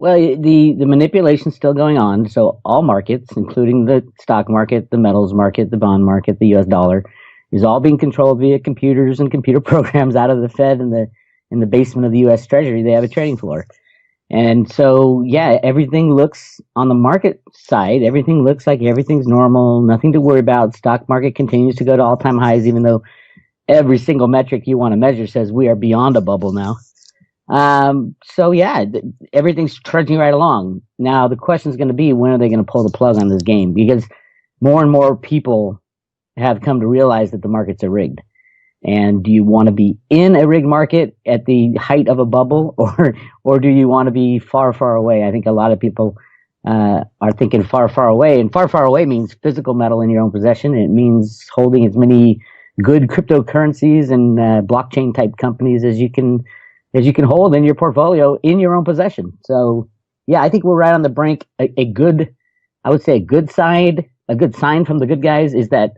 Well, the manipulation's still going on. So all markets, including the stock market, the metals market, the bond market, the U.S. dollar, is all being controlled via computers and computer programs out of the Fed and in the basement of the U.S. Treasury. They have a trading floor. And so, yeah, everything looks on the market side, everything looks like everything's normal, nothing to worry about. Stock market continues to go to all-time highs, even though every single metric you want to measure says we are beyond a bubble now. So yeah, everything's trudging right along. Now the question is going to be, when are they going to pull the plug on this game? Because more and more people have come to realize that the markets are rigged. And do you want to be in a rigged market at the height of a bubble, or do you want to be far, far away? I think a lot of people are thinking far, far away, and far, far away means physical metal in your own possession. It means holding as many good cryptocurrencies and blockchain type companies as you can hold in your portfolio in your own possession. So yeah, I think we're right on the brink. A good sign from the good guys is that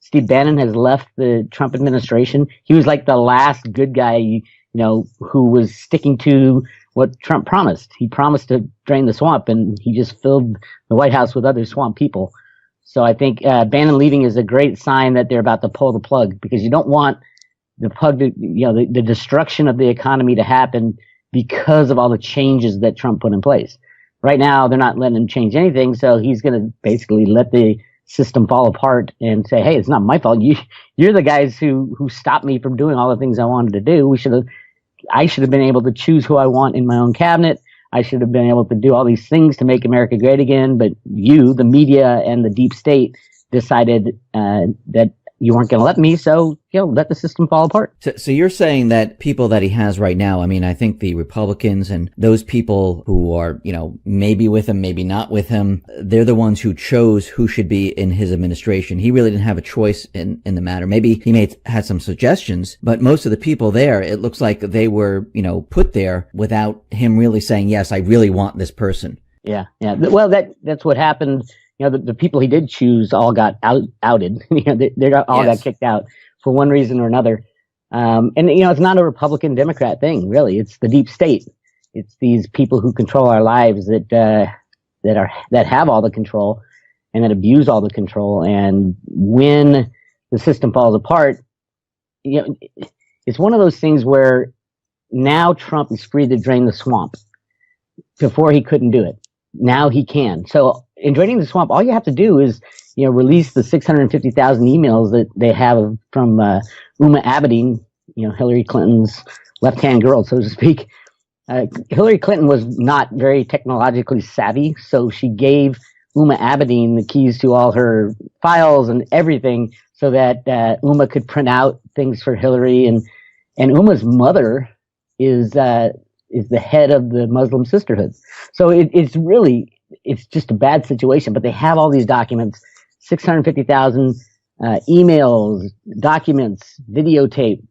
Steve Bannon has left the Trump administration. He was like the last good guy, who was sticking to what Trump promised. He promised to drain the swamp, and he just filled the White House with other swamp people. So I think Bannon leaving is a great sign that they're about to pull the plug, because you don't want the plug to, the destruction of the economy to happen because of all the changes that Trump put in place. Right now, they're not letting him change anything, so he's going to basically let the system fall apart and say, hey, it's not my fault. You're the guys who stopped me from doing all the things I wanted to do. I should have been able to choose who I want in my own cabinet. I should have been able to do all these things to make America great again. But you, the media and the deep state, decided that you weren't going to let me, so let the system fall apart. So you're saying that people that he has right now, I mean, I think the Republicans and those people who are, maybe with him, maybe not with him, they're the ones who chose who should be in his administration. He really didn't have a choice in the matter. Maybe he had some suggestions, but most of the people there, it looks like they were, put there without him really saying, yes, I really want this person. Yeah. Well, that's what happened. The people he did choose all got outed. They all got kicked out for one reason or another. And it's not a Republican Democrat thing, really. It's the deep state. It's these people who control our lives that have all the control and that abuse all the control. And when the system falls apart, it's one of those things where now Trump is free to drain the swamp. Before he couldn't do it. Now he can. So in draining the swamp, all you have to do is, release the 650,000 emails that they have from Uma Abedin, Hillary Clinton's left-hand girl, so to speak. Hillary Clinton was not very technologically savvy, so she gave Uma Abedin the keys to all her files and everything, so that Uma could print out things for Hillary. And Uma's mother is the head of the Muslim Sisterhood. So it's just a bad situation, but they have all these documents, 650,000 emails, documents, videotape,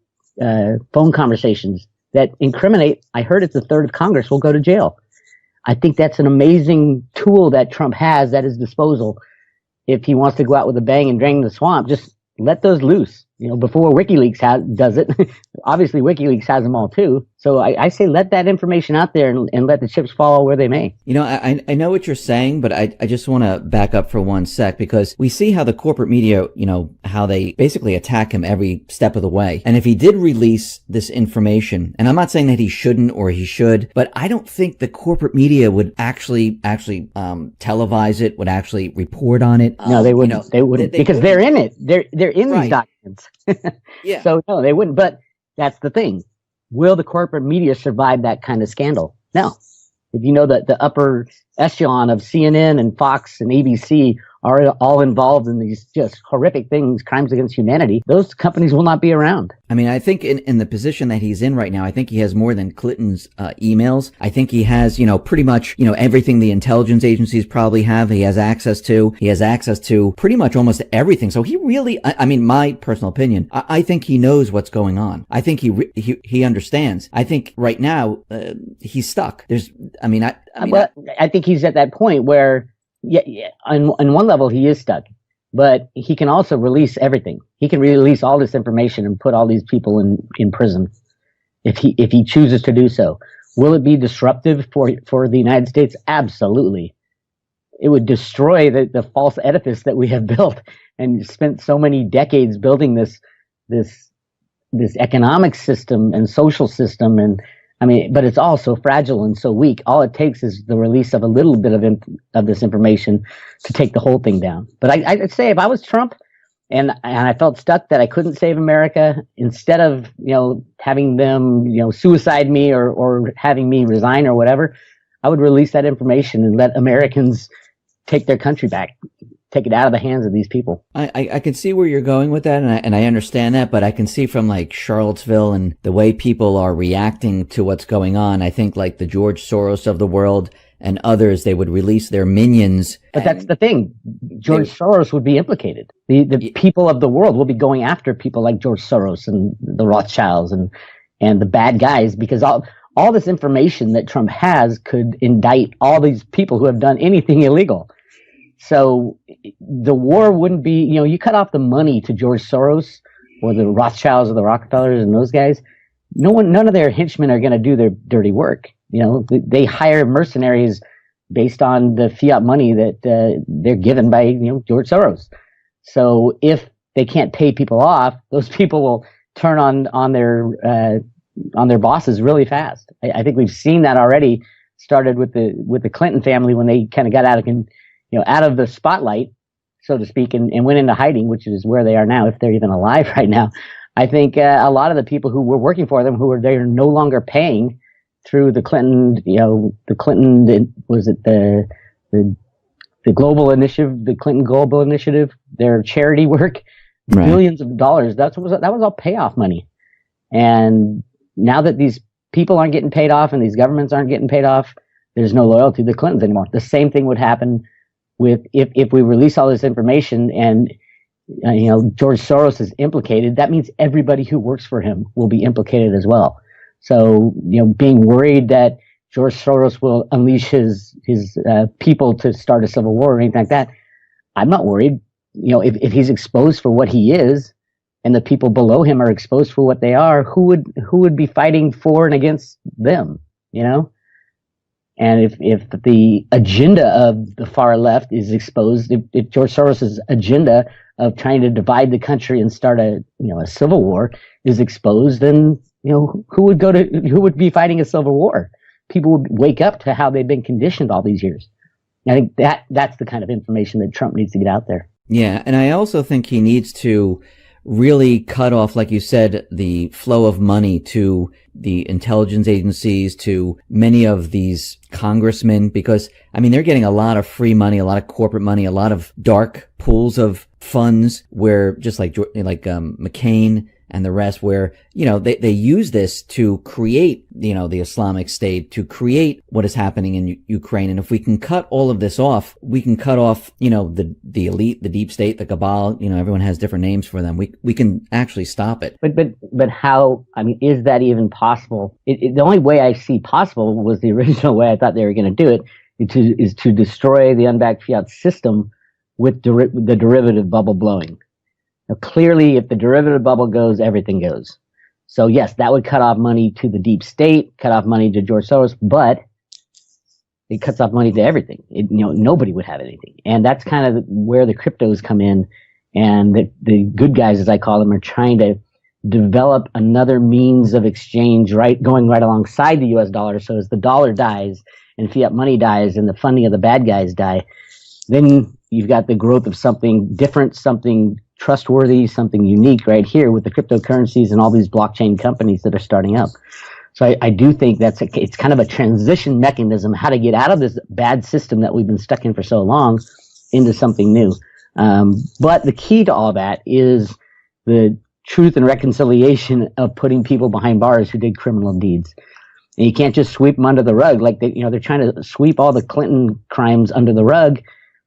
phone conversations that incriminate. I heard it's a third of Congress will go to jail. I think that's an amazing tool that Trump has at his disposal. If he wants to go out with a bang and drain the swamp, just let those loose. Before WikiLeaks does it. Obviously, WikiLeaks has them all too. So I say let that information out there and let the chips fall where they may. I know what you're saying, but I just want to back up for one sec, because we see how the corporate media, how they basically attack him every step of the way. And if he did release this information, and I'm not saying that he shouldn't or he should, but I don't think the corporate media would actually televise it, would actually report on it. No, they wouldn't. They wouldn't, because they're in it. They're in these documents. Yeah. So no, they wouldn't. But that's the thing. Will the corporate media survive that kind of scandal? No. If the upper echelon of CNN and Fox and ABC are all involved in these just horrific things, crimes against humanity, those companies will not be around. I mean, I think in the position that he's in right now, I think he has more than Clinton's emails. I think he has, pretty much, everything the intelligence agencies probably have. He has access to pretty much almost everything. So he really, I mean, my personal opinion, I think he knows what's going on. I think he understands. I think right now, he's stuck. I think he's at that point where, yeah. On one level, he is stuck, but he can also release everything. He can release all this information and put all these people in prison if he chooses to do so. Will it be disruptive for the United States? Absolutely. It would destroy the false edifice that we have built and spent so many decades building this economic system and social system. And I mean, but it's all so fragile and so weak. All it takes is the release of a little bit of this information to take the whole thing down. But I'd say if I was Trump and I felt stuck that I couldn't save America, instead of, having them, suicide me or having me resign or whatever, I would release that information and let Americans take their country back, take it out of the hands of these people. I can see where you're going with that, and I understand that, but I can see from like Charlottesville and the way people are reacting to what's going on. I think like the George Soros of the world and others, they would release their minions. But that's the thing. George Soros would be implicated. The people of the world will be going after people like George Soros and the Rothschilds and the bad guys, because all this information that Trump has could indict all these people who have done anything illegal. So the war wouldn't be, you cut off the money to George Soros or the Rothschilds or the Rockefellers and those guys. None of their henchmen are going to do their dirty work. They hire mercenaries based on the fiat money that they're given by, George Soros. So if they can't pay people off, those people will turn on their bosses really fast. I think we've seen that already. Started with the Clinton family when they kind of got out of the spotlight, so to speak, and went into hiding, which is where they are now, if they're even alive right now. I think a lot of the people who were working for them, they're no longer paying through the Clinton, was it the global initiative, the Clinton Global Initiative, their charity work, right. Billions of dollars. That was all payoff money. And now that these people aren't getting paid off and these governments aren't getting paid off, there's no loyalty to the Clintons anymore. The same thing would happen with if we release all this information and George Soros is implicated. That means everybody who works for him will be implicated as well. So being worried that George Soros will unleash his people to start a civil war or anything like that, I'm not worried. If he's exposed for what he is, and the people below him are exposed for what they are, who would be fighting for and against them? And if the agenda of the far left is exposed, if George Soros's agenda of trying to divide the country and start a civil war is exposed, then who would be fighting a civil war? People would wake up to how they've been conditioned all these years. I think that's the kind of information that Trump needs to get out there. Yeah, and I also think he needs to really cut off, like you said, the flow of money to the intelligence agencies, to many of these congressmen, because, they're getting a lot of free money, a lot of corporate money, a lot of dark pools of funds where, just like McCain and the rest, where, they use this to create, the Islamic State, to create what is happening in Ukraine. And if we can cut all of this off, we can cut off, the elite, the deep state, the cabal, everyone has different names for them. We can actually stop it. But how, is that even possible? The only way I see possible was the original way I thought they were going to do it, is to destroy the unbacked fiat system with the derivative bubble blowing. Now, clearly, if the derivative bubble goes, everything goes. So yes, that would cut off money to the deep state, cut off money to George Soros, but it cuts off money to everything. Nobody would have anything. And that's kind of where the cryptos come in. And the good guys, as I call them, are trying to develop another means of exchange, going right alongside the US dollar. So as the dollar dies and fiat money dies and the funding of the bad guys die, then you've got the growth of something different, something trustworthy, something unique right here with the cryptocurrencies and all these blockchain companies that are starting up. So I do think it's kind of a transition mechanism, how to get out of this bad system that we've been stuck in for so long into something new. But the key to all that is the truth and reconciliation of putting people behind bars who did criminal deeds. And you can't just sweep them under the rug. Like they're trying to sweep all the Clinton crimes under the rug,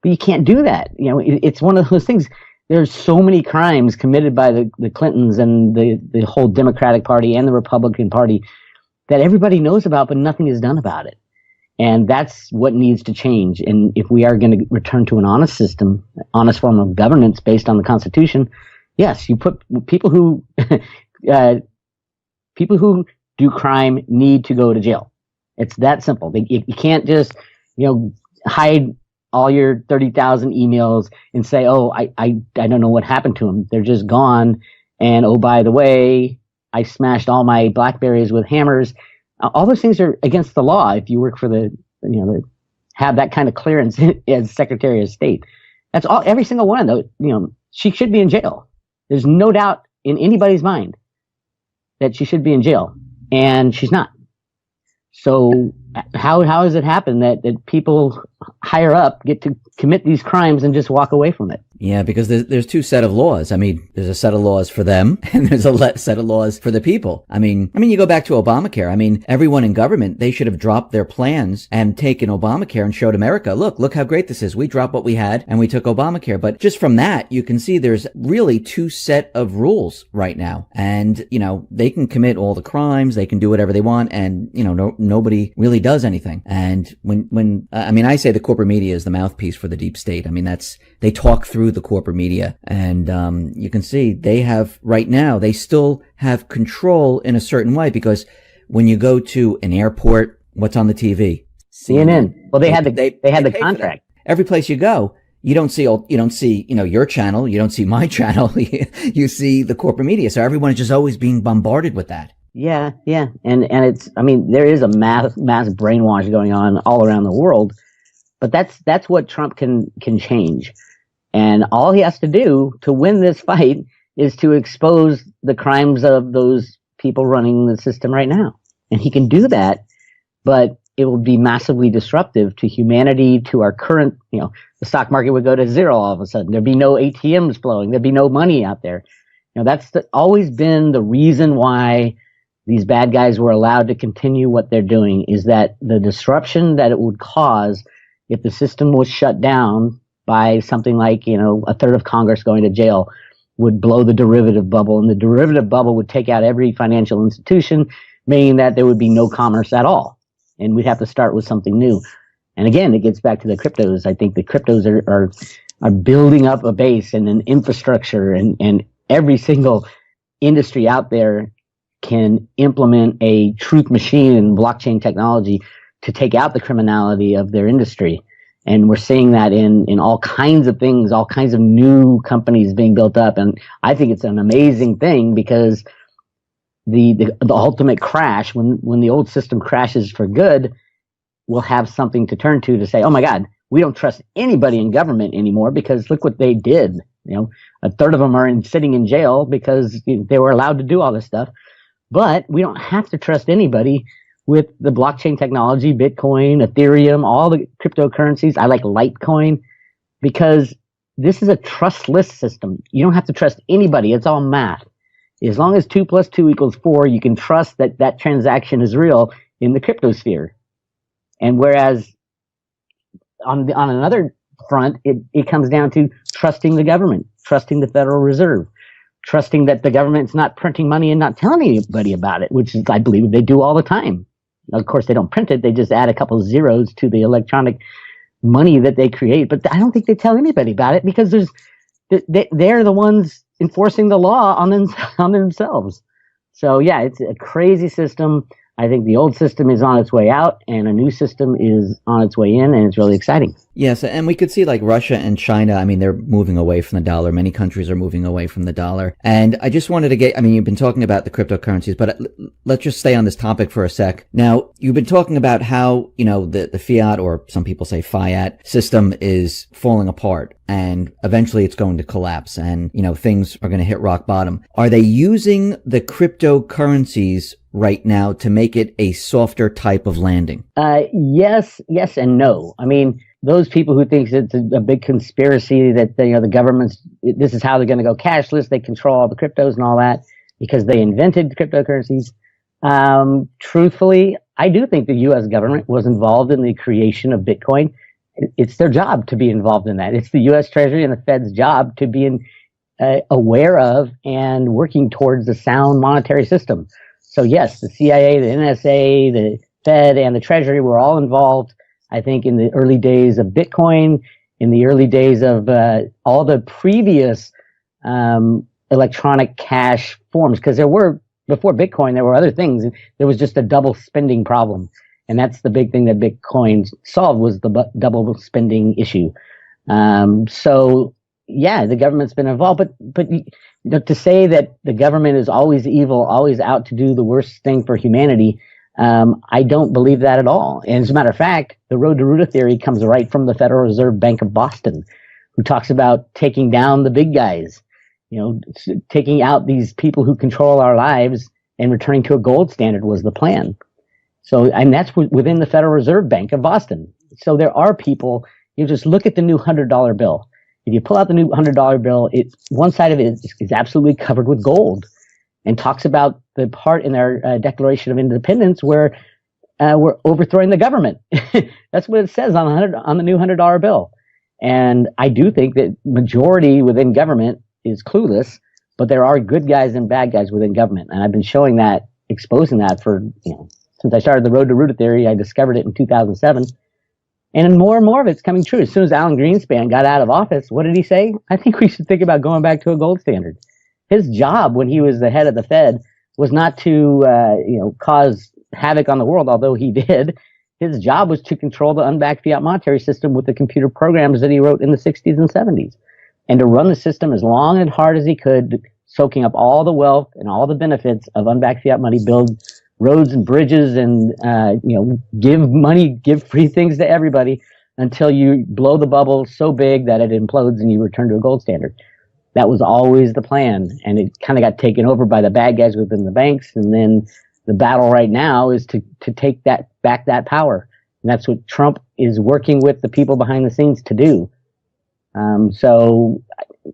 but you can't do that. It's one of those things. There's so many crimes committed by the Clintons and the whole Democratic Party and the Republican Party that everybody knows about, but nothing is done about it. And that's what needs to change. And if we are going to return to an honest system, honest form of governance based on the Constitution, yes, you put people who do crime need to go to jail. It's that simple. You can't just, hide all your 30,000 emails and say, oh, I don't know what happened to them. They're just gone. And oh, by the way, I smashed all my Blackberries with hammers. All those things are against the law if you work for have that kind of clearance as Secretary of State. That's all, every single one, though. She should be in jail. There's no doubt in anybody's mind that she should be in jail, and she's not. So how has it happened that people higher up get to commit these crimes and just walk away from it? Yeah, because there's two set of laws. I mean, there's a set of laws for them and there's a set of laws for the people. I mean, you go back to Obamacare. I mean, everyone in government, they should have dropped their plans and taken Obamacare and showed America, look how great this is. We dropped what we had and we took Obamacare. But just from that, you can see there's really two set of rules right now. And, they can commit all the crimes. They can do whatever they want. And, nobody really does anything. And when I say the corporate media is the mouthpiece for the deep state. I mean, they talk through the corporate media, and you can see they still have control in a certain way, because when you go to an airport, what's on the TV? CNN. Well, they had the contract. Every place you go, you don't see your channel, you don't see my channel, you see the corporate media. So everyone is just always being bombarded with that. Yeah. And it's, there is a mass brainwash going on all around the world, but that's what Trump can change. And all he has to do to win this fight is to expose the crimes of those people running the system right now. And he can do that, but it will be massively disruptive to humanity, to our current, the stock market would go to zero all of a sudden. There'd be no ATMs flowing. There'd be no money out there. That's always been the reason why these bad guys were allowed to continue what they're doing, is that the disruption that it would cause if the system was shut down by something like, a third of Congress going to jail, would blow the derivative bubble. And the derivative bubble would take out every financial institution, meaning that there would be no commerce at all. And we'd have to start with something new. And again, it gets back to the cryptos. I think the cryptos are building up a base and an infrastructure, and every single industry out there can implement a truth machine and blockchain technology to take out the criminality of their industry. And we're seeing that in all kinds of things, all kinds of new companies being built up. And I think it's an amazing thing, because the ultimate crash, when the old system crashes for good, we'll have something to turn to say, oh my God, we don't trust anybody in government anymore, because look what they did. A third of them are sitting in jail because they were allowed to do all this stuff. But we don't have to trust anybody with the blockchain technology, Bitcoin, Ethereum, all the cryptocurrencies. I like Litecoin, because this is a trustless system. You don't have to trust anybody. It's all math. As long as 2 + 2 = 4, you can trust that transaction is real in the cryptosphere. And whereas on another front, it comes down to trusting the government, trusting the Federal Reserve, trusting that the government's not printing money and not telling anybody about it, which is, I believe, they do all the time. Now, of course, they don't print it. They just add a couple of zeros to the electronic money that they create. But I don't think they tell anybody about it, because they're the ones enforcing the law on themselves. So, yeah, it's a crazy system. I think the old system is on its way out, and a new system is on its way in, and it's really exciting. Yes, and we could see like Russia and China, they're moving away from the dollar. Many countries are moving away from the dollar. And I just wanted to you've been talking about the cryptocurrencies, but let's just stay on this topic for a sec. Now, you've been talking about how, the fiat, or some people say fiat system, is falling apart, and eventually it's going to collapse, and, things are going to hit rock bottom. Are they using the cryptocurrencies right now to make it a softer type of landing? Yes and no. Those people who think it's a big conspiracy that the government's, this is how they're going to go cashless, they control all the cryptos and all that because they invented cryptocurrencies. Truthfully, I do think the U.S. government was involved in the creation of Bitcoin. It's their job to be involved in that. It's the U.S. Treasury and the Fed's job to be aware of and working towards a sound monetary system. So yes, the CIA, the NSA, the Fed, and the Treasury were all involved, I think, in the early days of Bitcoin, in the early days of all the previous electronic cash forms, because before Bitcoin, there were other things. There was just a double spending problem. And that's the big thing that Bitcoin solved, was the double spending issue. So yeah, the government's been involved, but to say that the government is always evil, always out to do the worst thing for humanity, I don't believe that at all. And as a matter of fact, the road to Roota theory comes right from the Federal Reserve Bank of Boston, who talks about taking down the big guys, taking out these people who control our lives and returning to a gold standard was the plan. So, and that's within the Federal Reserve Bank of Boston. So there are people, you just look at the new $100 bill. If you pull out the new $100 bill, one side of it is absolutely covered with gold, and talks about the part in our Declaration of Independence where we're overthrowing the government. That's what it says on the new $100 bill. And I do think that majority within government is clueless, but there are good guys and bad guys within government. And I've been showing that, exposing that for, since I started the road to Roota theory. I discovered it in 2007. And more of it's coming true. As soon as Alan Greenspan got out of office, what did he say? I think we should think about going back to a gold standard. His job when he was the head of the Fed was not to, cause havoc on the world, although he did. His job was to control the unbacked fiat monetary system with the computer programs that he wrote in the 60s and 70s, and to run the system as long and hard as he could, soaking up all the wealth and all the benefits of unbacked fiat money, build roads and bridges and, give free things to everybody until you blow the bubble so big that it implodes and you return to a gold standard. That was always the plan, and it kind of got taken over by the bad guys within the banks. And then the battle right now is to take back that power. And that's what Trump is working with the people behind the scenes to do. So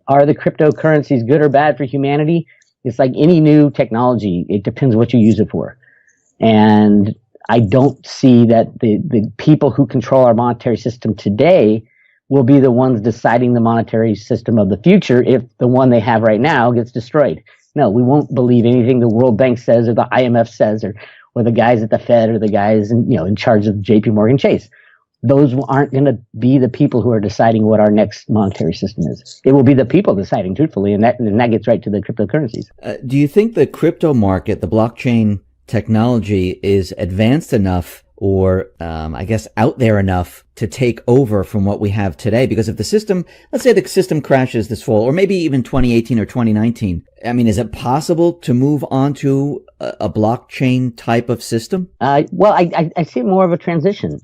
are the cryptocurrencies good or bad for humanity? It's like any new technology. It depends what you use it for. And I don't see that the people who control our monetary system today will be the ones deciding the monetary system of the future if the one they have right now gets destroyed. No, we won't believe anything the World Bank says or the IMF says or the guys at the Fed or the guys in charge of JP Morgan Chase. Those aren't going to be the people who are deciding what our next monetary system is. It will be the people deciding, truthfully, and that gets right to the cryptocurrencies. Do you think the crypto market, the blockchain technology, is advanced enough or out there enough to take over from what we have today? Because if the system, let's say the system crashes this fall, or maybe even 2018 or 2019, is it possible to move on to a blockchain type of system? I see it more of a transition.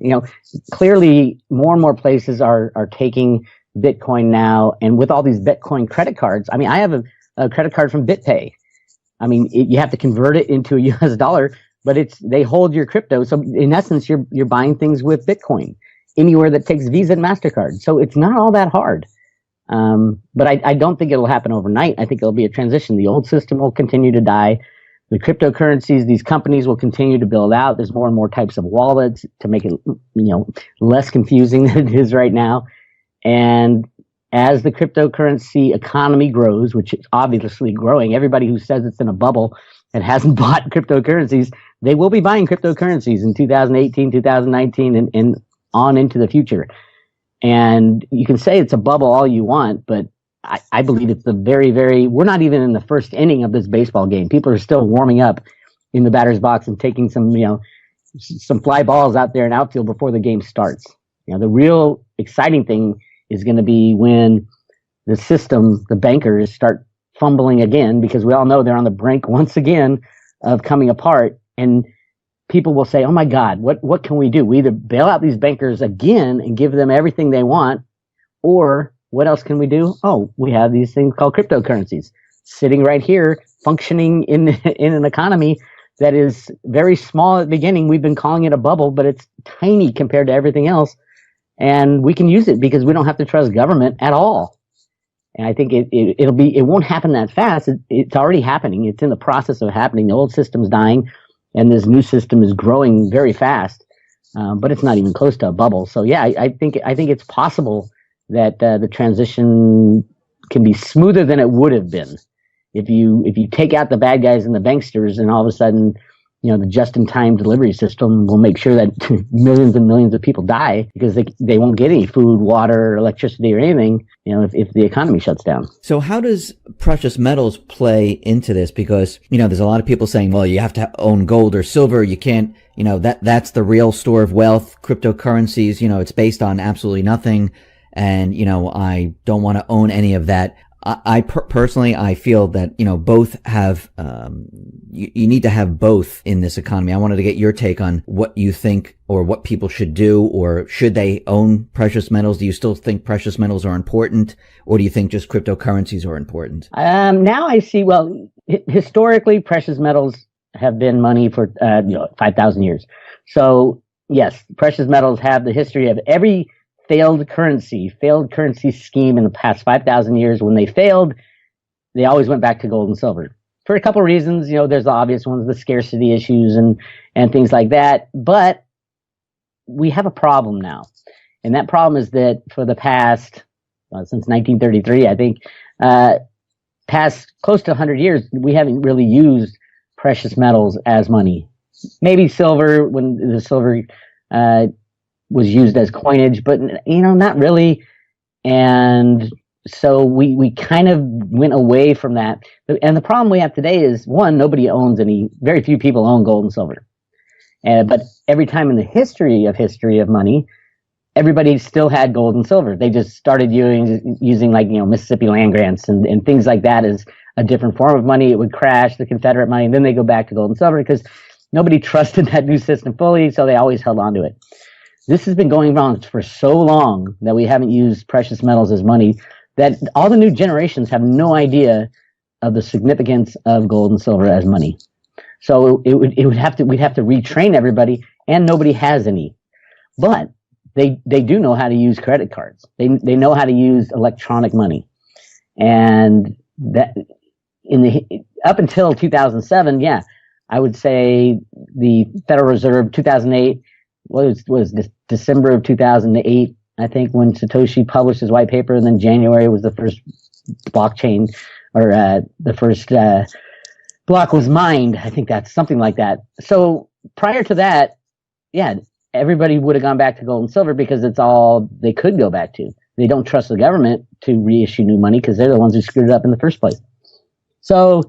Clearly more and more places are taking Bitcoin now, and with all these Bitcoin credit cards. I have a credit card from BitPay. You have to convert it into a US dollar, but they hold your crypto. So in essence, you're buying things with Bitcoin anywhere that takes Visa and MasterCard. So it's not all that hard. But I don't think it'll happen overnight. I think it'll be a transition. The old system will continue to die. The cryptocurrencies, these companies will continue to build out. There's more and more types of wallets to make it, less confusing than it is right now. And as the cryptocurrency economy grows, which is obviously growing, everybody who says it's in a bubble and hasn't bought cryptocurrencies, they will be buying cryptocurrencies in 2018, 2019, and on into the future. And you can say it's a bubble all you want, but I believe it's the very, very, we're not even in the first inning of this baseball game. People are still warming up in the batter's box and taking some fly balls out there in outfield before the game starts. The real exciting thing is going to be when the system, the bankers, start fumbling again, because we all know they're on the brink once again of coming apart. And people will say, oh my God, what can we do? We either bail out these bankers again and give them everything they want, or what else can we do? Oh, we have these things called cryptocurrencies sitting right here, functioning in an economy that is very small at the beginning. We've been calling it a bubble, but it's tiny compared to everything else. And we can use it because we don't have to trust government at all. And I think it won't happen that fast. It's already happening. It's in the process of happening. The old system's dying, and this new system is growing very fast. But it's not even close to a bubble. So yeah, I think it's possible that the transition can be smoother than it would have been if you take out the bad guys and the banksters, and all of a sudden the just-in-time delivery system will make sure that millions and millions of people die because they won't get any food, water, electricity, or anything, if the economy shuts down. So how does precious metals play into this? Because, there's a lot of people saying, well, you have to own gold or silver. You can't, that's the real store of wealth. Cryptocurrencies, it's based on absolutely nothing. And, I don't want to own any of that. I personally, I feel that, both have, you need to have both in this economy. I wanted to get your take on what you think or what people should do, or should they own precious metals? Do you still think precious metals are important, or do you think just cryptocurrencies are important? Now I see, historically, precious metals have been money for, 5,000 years. So yes, precious metals have the history of every failed currency scheme in the past 5,000 years. When they failed, they always went back to gold and silver for a couple of reasons. There's the obvious ones, the scarcity issues and things like that. But we have a problem now. And that problem is that for the past, since 1933, I think, past close to 100 years, we haven't really used precious metals as money. Maybe silver, when the silver, was used as coinage, but not really. And so we kind of went away from that. And the problem we have today is, one, nobody owns very few people own gold and silver. But every time in the history of money, everybody still had gold and silver. They just started using like, Mississippi land grants and things like that as a different form of money. It would crash the Confederate money, and then they go back to gold and silver because nobody trusted that new system fully, so they always held on to it. This has been going on for so long that we haven't used precious metals as money that all the new generations have no idea of the significance of gold and silver as money. So we'd have to retrain everybody, and nobody has any. But they do know how to use credit cards. They know how to use electronic money. And that up until 2007, yeah, I would say the Federal Reserve, 2008, was December of 2008, I think, when Satoshi published his white paper, and then January was the first blockchain, or the first block was mined. I think that's something like that. So prior to that, yeah, everybody would have gone back to gold and silver because it's all they could go back to. They don't trust the government to reissue new money because they're the ones who screwed it up in the first place. So,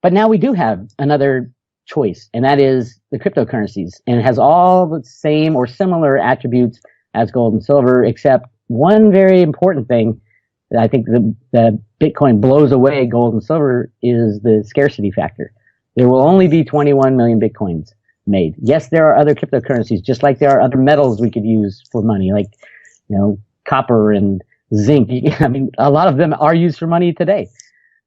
but now we do have another choice, and that is the cryptocurrencies, and it has all the same or similar attributes as gold and silver, except one very important thing that I think the Bitcoin blows away gold and silver is the scarcity factor. There will only be 21 million Bitcoins made. Yes, there are other cryptocurrencies, just like there are other metals we could use for money, like copper and zinc. I mean, a lot of them are used for money today.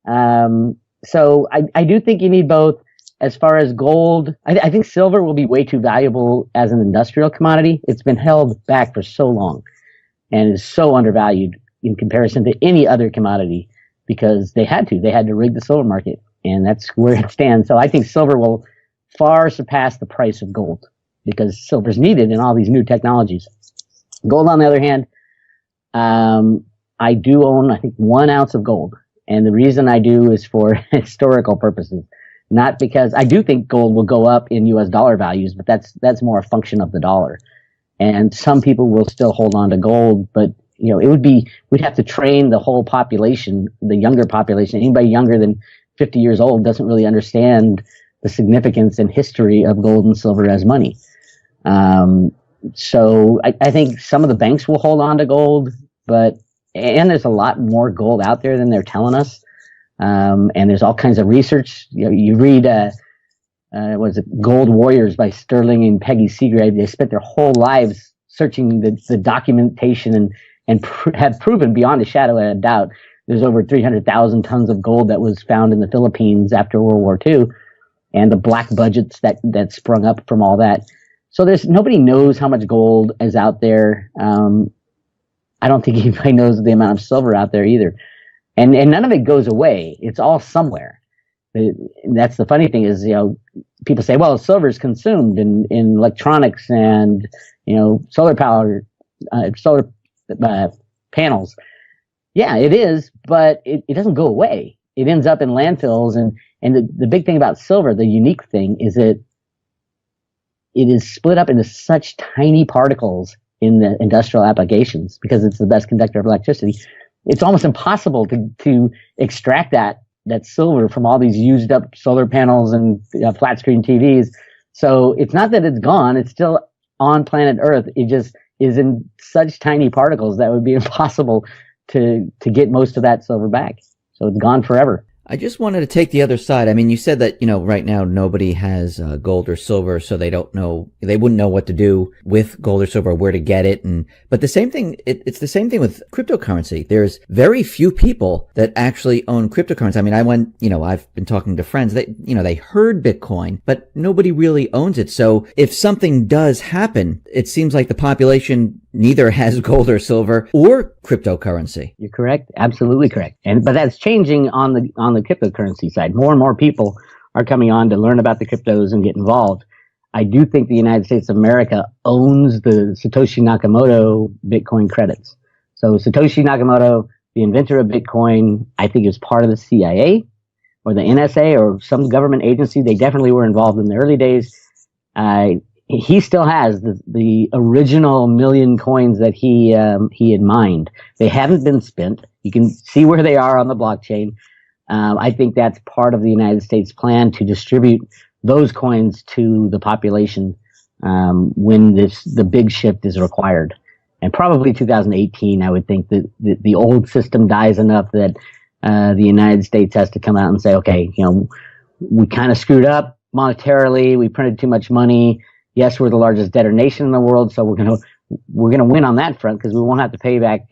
So I do think you need both. As far as gold, I think silver will be way too valuable as an industrial commodity. It's been held back for so long and is so undervalued in comparison to any other commodity because they had to rig the silver market, and that's where it stands. So I think silver will far surpass the price of gold because silver's needed in all these new technologies. Gold, on the other hand, I do own, I think, 1 ounce of gold. And the reason I do is for historical purposes. Not because I do think gold will go up in US dollar values, but that's more a function of the dollar. And some people will still hold on to gold, but we'd have to train the whole population, the younger population. Anybody younger than 50 years old doesn't really understand the significance and history of gold and silver as money. So I think some of the banks will hold on to gold, and there's a lot more gold out there than they're telling us. And there's all kinds of research. You read, Gold Warriors by Sterling and Peggy Seagrave. They spent their whole lives searching the documentation and have proven beyond a shadow of a doubt there's over 300,000 tons of gold that was found in the Philippines after World War II, and the black budgets that sprung up from all that. So nobody knows how much gold is out there. I don't think anybody knows the amount of silver out there either. And none of it goes away. It's all somewhere. That's the funny thing is, people say, well, silver is consumed in electronics and, solar power, solar panels. Yeah, it is, but it doesn't go away. It ends up in landfills. And the big thing about silver, the unique thing, is that it is split up into such tiny particles in the industrial applications because it's the best conductor of electricity. It's almost impossible to extract that silver from all these used up solar panels and flat screen TVs. So it's not that it's gone. It's still on planet Earth. It just is in such tiny particles that would be impossible to get most of that silver back. So it's gone forever. I just wanted to take the other side. I mean, you said that, right now nobody has gold or silver, so they wouldn't know what to do with gold or silver, where to get it. But the same thing, it's the same thing with cryptocurrency. There's very few people that actually own cryptocurrency. I mean, I've been talking to friends that, they heard Bitcoin, but nobody really owns it. So if something does happen, it seems like the population neither has gold or silver or cryptocurrency. You're correct. Absolutely correct. But that's changing on the cryptocurrency side. More and more people are coming on to learn about the cryptos and get involved. I do think the United States of America owns the Satoshi Nakamoto Bitcoin credits. So Satoshi Nakamoto, the inventor of Bitcoin, I think is part of the CIA or the NSA or some government agency. They definitely were involved in the early days. He still has the original million coins that he had mined. They haven't been spent. You can see where they are on the blockchain. I think that's part of the United States plan to distribute those coins to the population when the big shift is required. And probably 2018, I would think that the old system dies enough that the United States has to come out and say, okay, we kind of screwed up monetarily. We printed too much money. Yes, we're the largest debtor nation in the world, so we're gonna win on that front because we won't have to pay back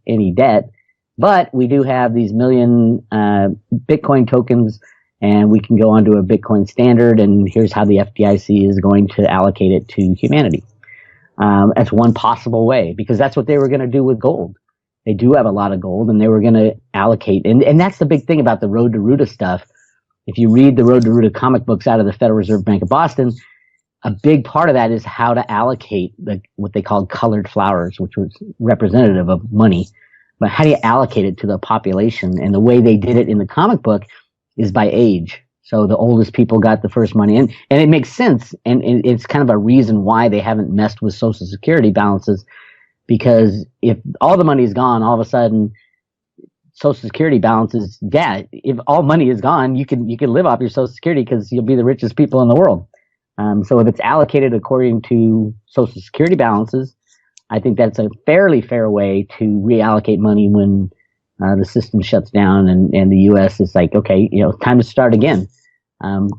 any debt. But we do have these million Bitcoin tokens, and we can go onto a Bitcoin standard. And here's how the FDIC is going to allocate it to humanity. That's one possible way, because that's what they were going to do with gold. They do have a lot of gold, and they were going to allocate. And that's the big thing about the Road to Roota stuff. If you read the Road to Roota comic books out of the Federal Reserve Bank of Boston, a big part of that is how to allocate what they called colored flowers, which was representative of money. But how do you allocate it to the population? And the way they did it in the comic book is by age. So the oldest people got the first money. And it makes sense. And it's kind of a reason why they haven't messed with Social Security balances. Because if all the money is gone, all of a sudden, Social Security balances, if all money is gone, you can live off your Social Security because you'll be the richest people in the world. So if it's allocated according to Social Security balances, I think that's a fairly fair way to reallocate money when the system shuts down and the U.S. is like, okay, time to start again.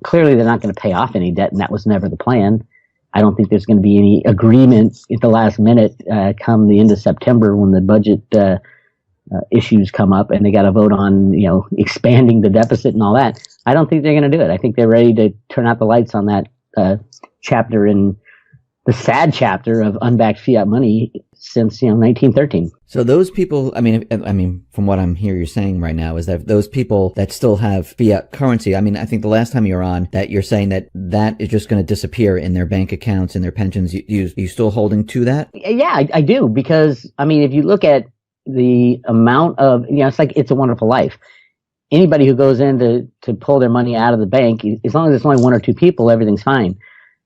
Clearly, they're not going to pay off any debt, and that was never the plan. I don't think there's going to be any agreement at the last minute come the end of September when the budget issues come up and they got to vote on, expanding the deficit and all that. I don't think they're going to do it. I think they're ready to turn out the lights on that chapter in the sad chapter of unbacked fiat money since 1913. So those people, I mean, from what I'm hearing you saying right now is that those people that still have fiat currency, I mean, I think the last time you were on that you're saying that is just going to disappear in their bank accounts and their pensions. You still holding to that? Yeah, I do, because if you look at the amount of, it's like It's a Wonderful Life. Anybody who goes in to pull their money out of the bank, as long as it's only one or two people, everything's fine.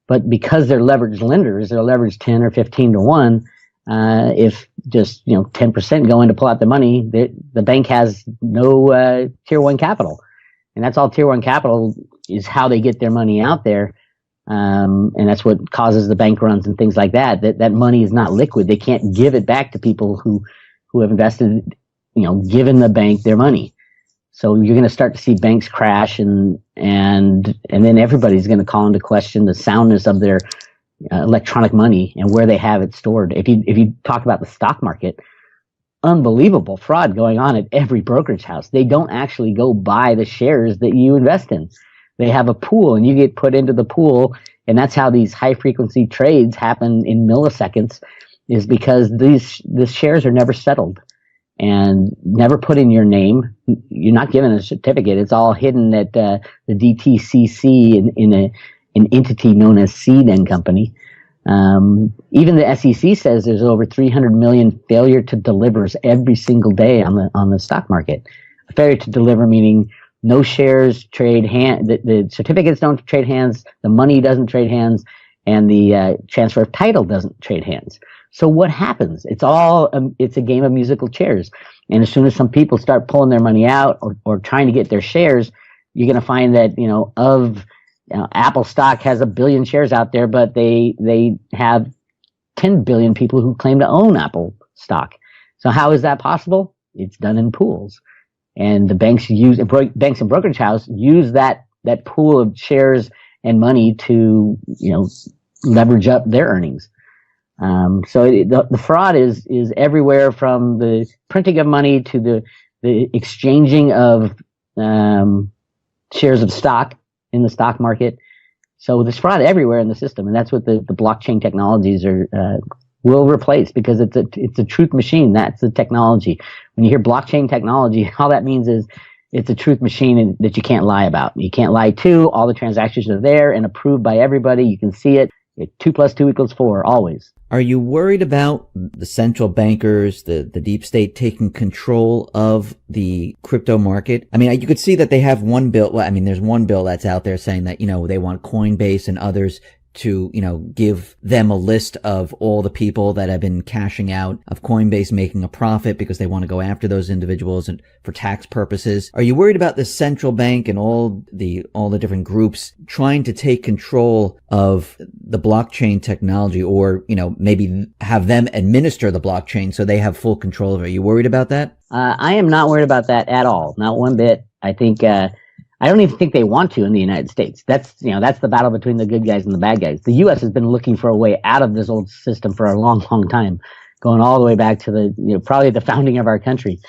But because they're leveraged lenders, they're leveraged 10 or 15 to 1. If just 10% go in to pull out the money, the bank has no tier 1 capital, and that's all tier 1 capital is how they get their money out there, and that's what causes the bank runs and things like that. That money is not liquid. They can't give it back to people who have invested, given the bank their money. So you're going to start to see banks crash, and then everybody's going to call into question the soundness of their electronic money and where they have it stored. If you talk about the stock market, unbelievable fraud going on at every brokerage house. They don't actually go buy the shares that you invest in. They have a pool, and you get put into the pool, and that's how these high frequency trades happen in milliseconds, is because the shares are never settled and never put in your name. You're not given a certificate. It's all hidden at the DTCC in an entity known as Seed and Company. Even the SEC says there's over 300 million failure to delivers every single day on the stock market. A failure to deliver meaning no shares trade hand, the certificates don't trade hands, the money doesn't trade hands, and the transfer of title doesn't trade hands. So what happens? It's a game of musical chairs. And as soon as some people start pulling their money out or trying to get their shares, you're going to find that, Apple stock has 1 billion shares out there, but they have 10 billion people who claim to own Apple stock. So how is that possible? It's done in pools. And the banks and brokerage house use that pool of shares and money to, leverage up their earnings. The fraud is everywhere, from the printing of money to the exchanging of shares of stock in the stock market. So there's fraud everywhere in the system, and that's what the blockchain technologies will replace, because it's a truth machine. That's the technology. When you hear blockchain technology, all that means is it's a truth machine that you can't lie about. You can't lie to. All the transactions are there and approved by everybody. You can see it. 2 + 2 = 4, always. Are you worried about the central bankers, the deep state taking control of the crypto market? I mean, you could see that they have one bill. Well, I mean, there's one bill that's out there saying that, they want Coinbase and others to, give them a list of all the people that have been cashing out of Coinbase, making a profit, because they want to go after those individuals and for tax purposes. Are you worried about the central bank and all the different groups trying to take control of the blockchain technology, or, maybe have them administer the blockchain so they have full control of it? Are you worried about that? I am not worried about that at all. Not one bit. I think, I don't even think they want to in the United States. That's the battle between the good guys and the bad guys. The U.S. has been looking for a way out of this old system for a long, long time, going all the way back to probably the founding of our country.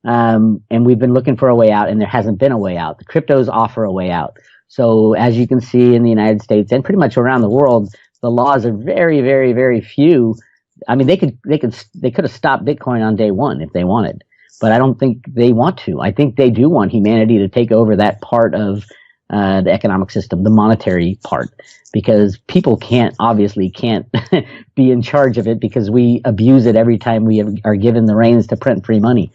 And we've been looking for a way out, and there hasn't been a way out. The cryptos offer a way out. So as you can see in the United States and pretty much around the world, the laws are very, very, very few. I mean, they could have stopped Bitcoin on day one if they wanted. But I don't think they want to. I think they do want humanity to take over that part of the economic system, the monetary part, because people obviously can't be in charge of it, because we abuse it every time we are given the reins to print free money.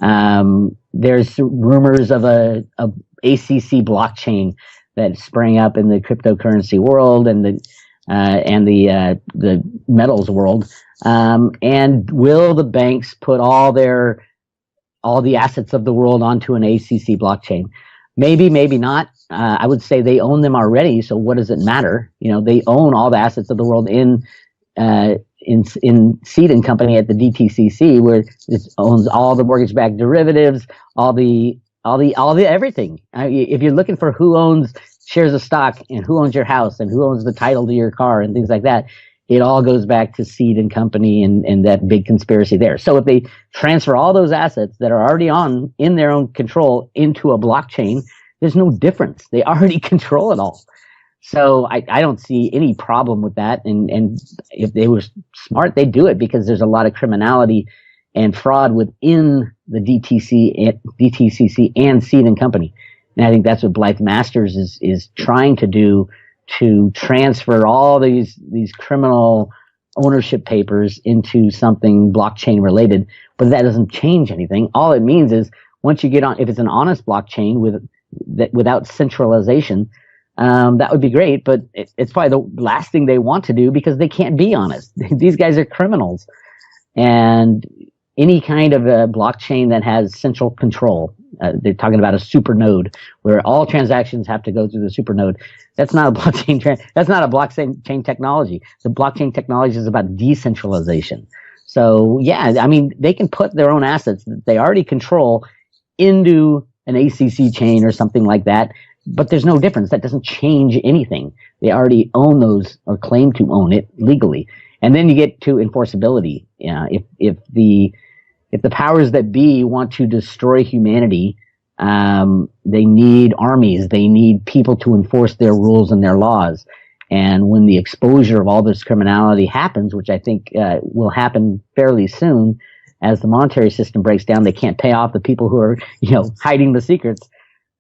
There's rumors of a ACC blockchain that sprang up in the cryptocurrency world and the metals world. And will the banks put all the assets of the world onto an ACC blockchain? Maybe, maybe not. I would say they own them already. So what does it matter? They own all the assets of the world in Seed and Company at the DTCC, where it owns all the mortgage-backed derivatives, all the everything. If you're looking for who owns shares of stock and who owns your house and who owns the title to your car and things like that, it all goes back to Seed and Company and that big conspiracy there. So if they transfer all those assets that are already in their own control into a blockchain, there's no difference. They already control it all. So I don't see any problem with that. And if they were smart, they'd do it, because there's a lot of criminality and fraud within the DTCC and Seed and Company. And I think that's what Blythe Masters is trying to do, to transfer all these criminal ownership papers into something blockchain related. But that doesn't change anything. All it means is, once you get on, if it's an honest blockchain without centralization, that would be great. But it's probably the last thing they want to do, because they can't be honest. These guys are criminals. And any kind of a blockchain that has central control, they're talking about a super node where all transactions have to go through the super node. That's not a blockchain. That's not a blockchain technology. The blockchain technology is about decentralization. So yeah, I mean, they can put their own assets that they already control into an ACC chain or something like that, but there's no difference. That doesn't change anything. They already own those, or claim to own it legally. And then you get to enforceability. If the powers that be want to destroy humanity, they need armies. They need people to enforce their rules and their laws. And when the exposure of all this criminality happens, which I think will happen fairly soon, as the monetary system breaks down, they can't pay off the people who are, hiding the secrets.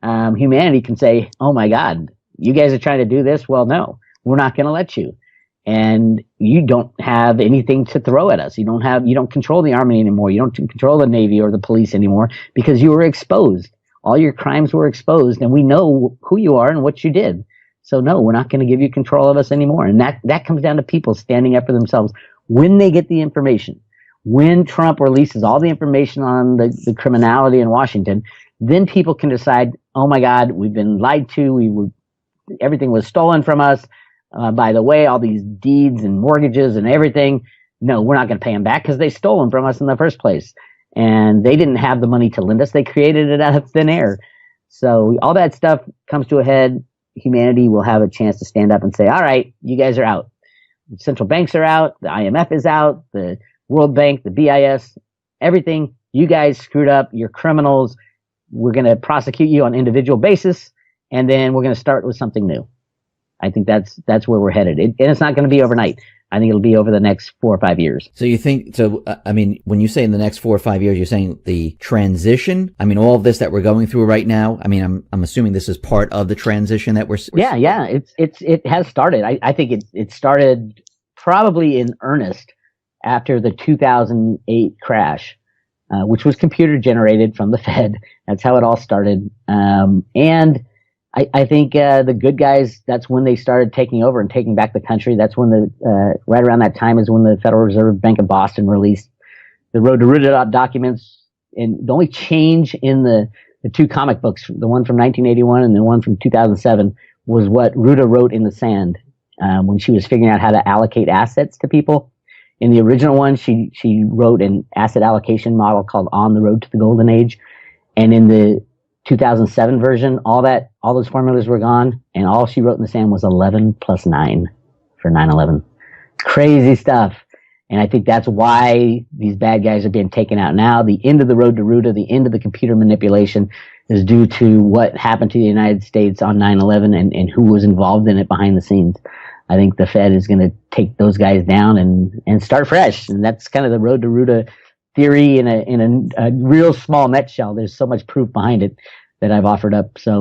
Humanity can say, "Oh my God, you guys are trying to do this? Well, no, we're not going to let you. And you don't have anything to throw at us. You don't control the army anymore. You don't control the Navy or the police anymore, because you were exposed. All your crimes were exposed, and we know who you are and what you did. So no, we're not going to give you control of us anymore. And that comes down to people standing up for themselves when they get the information. When Trump releases all the information on the criminality in Washington, then people can decide, oh my God, we've been lied to. Everything was stolen from us. By the way, all these deeds and mortgages and everything, no, we're not going to pay them back because they stole them from us in the first place. And they didn't have the money to lend us. They created it out of thin air. So all that stuff comes to a head. Humanity will have a chance to stand up and say, all right, you guys are out. Central banks are out. The IMF is out. The World Bank, the BIS, everything. You guys screwed up. You're criminals. We're going to prosecute you on an individual basis. And then we're going to start with something new. I think that's where we're headed. And it's not going to be overnight. I think it'll be over the next 4 or 5 years. So you think, I mean, when you say in the next 4 or 5 years, you're saying the transition? I mean, all of this that we're going through right now, I mean, I'm assuming this is part of the transition that we're Yeah. It has started. I think it started probably in earnest after the 2008 crash, which was computer generated from the Fed. That's how it all started. And I think the good guys, that's when they started taking over and taking back the country. That's when right around that time is when the Federal Reserve Bank of Boston released the Road to Roota documents. And the only change in the two comic books, the one from 1981 and the one from 2007, was what Roota wrote in the sand when she was figuring out how to allocate assets to people. In the original one, she wrote an asset allocation model called On the Road to the Golden Age. And in the 2007 version, all those formulas were gone, and all she wrote in the sand was 11 plus 9 for 9/11. Crazy stuff. And I think that's why these bad guys are being taken out now. The end of the Road to Roota, the end of the computer manipulation is due to what happened to the United States on 9/11 and who was involved in it behind the scenes. I think the Fed is going to take those guys down and start fresh. And that's kind of the Road to Roota theory in a real small nutshell. There's so much proof behind it that I've offered up. So